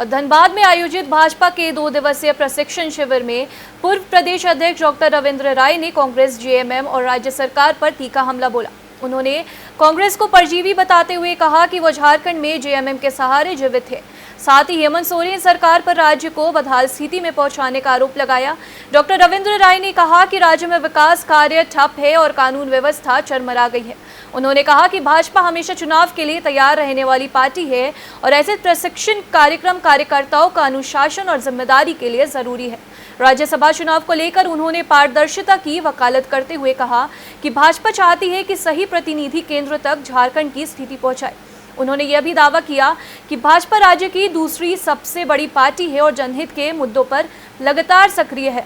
और धनबाद में आयोजित भाजपा के 2 दिवसीय प्रशिक्षण शिविर में पूर्व प्रदेश अध्यक्ष डॉक्टर रविंद्र राय ने कांग्रेस, जेएमएम और राज्य सरकार पर तीखा हमला बोला। उन्होंने कांग्रेस को परजीवी बताते हुए कहा कि वो झारखंड में जेएमएम के सहारे जीवित है। साथ ही हेमंत सोरेन सरकार पर राज्य को बदहाल स्थिति में पहुंचाने का आरोप लगाया। डॉक्टर रविंद्र राय ने कहा कि राज्य में विकास कार्य ठप है और कानून व्यवस्था चरमरा गई है। उन्होंने कहा कि भाजपा हमेशा चुनाव के लिए तैयार रहने वाली पार्टी है और ऐसे प्रशिक्षण कार्यक्रम कार्यकर्ताओं का अनुशासन और जिम्मेदारी के लिए जरूरी है। राज्यसभा चुनाव को लेकर उन्होंने पारदर्शिता की वकालत करते हुए कहा कि भाजपा चाहती है कि सही प्रतिनिधि केंद्र तक झारखंड की स्थिति पहुंचाए। उन्होंने यह भी दावा किया कि भाजपा राज्य की दूसरी सबसे बड़ी पार्टी है और जनहित के मुद्दों पर लगातार सक्रिय है।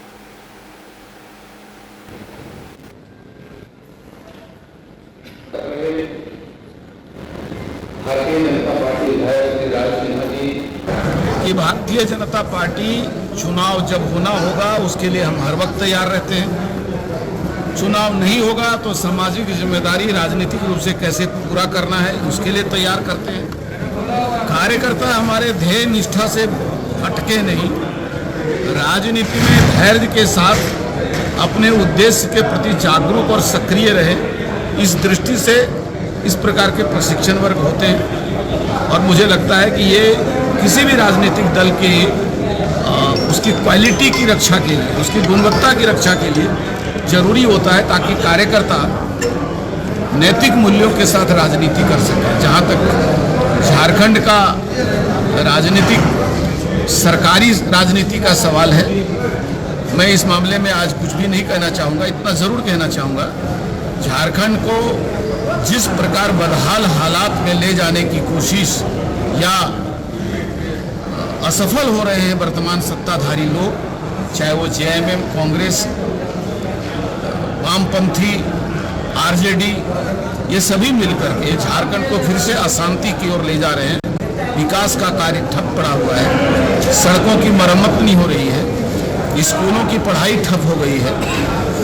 भारतीय जनता पार्टी चुनाव जब होना होगा उसके लिए हम हर वक्त तैयार रहते हैं। चुनाव नहीं होगा तो सामाजिक जिम्मेदारी राजनीतिक रूप से कैसे पूरा करना है उसके लिए तैयार करते हैं। कार्यकर्ता हमारे ध्येय निष्ठा से हटके नहीं, राजनीति में धैर्य के साथ अपने उद्देश्य के प्रति जागरूक और सक्रिय रहे। इस दृष्टि से इस प्रकार के प्रशिक्षण वर्ग होते हैं और मुझे लगता है कि ये किसी भी राजनीतिक दल के उसकी क्वालिटी की रक्षा के लिए, उसकी गुणवत्ता की रक्षा के लिए जरूरी होता है, ताकि कार्यकर्ता नैतिक मूल्यों के साथ राजनीति कर सके। जहाँ तक झारखंड का राजनीतिक सरकारी राजनीति का सवाल है, मैं इस मामले में आज कुछ भी नहीं कहना चाहूँगा। इतना ज़रूर कहना चाहूँगा, झारखंड को जिस प्रकार बदहाल हालात में ले जाने की कोशिश या असफल हो रहे हैं वर्तमान सत्ताधारी लोग, चाहे वो जेएमएम, कांग्रेस, वामपंथी, आरजेडी, ये सभी मिलकर के झारखंड को फिर से अशांति की ओर ले जा रहे हैं। विकास का कार्य ठप पड़ा हुआ है, सड़कों की मरम्मत नहीं हो रही है, स्कूलों की पढ़ाई ठप हो गई है,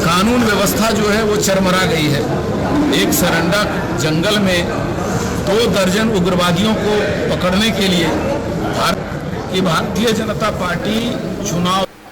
कानून व्यवस्था जो है वो चरमरा गई है। एक सरंडा जंगल में 2 दर्जन उग्रवादियों को पकड़ने के लिए भारतीय जनता पार्टी चुनाव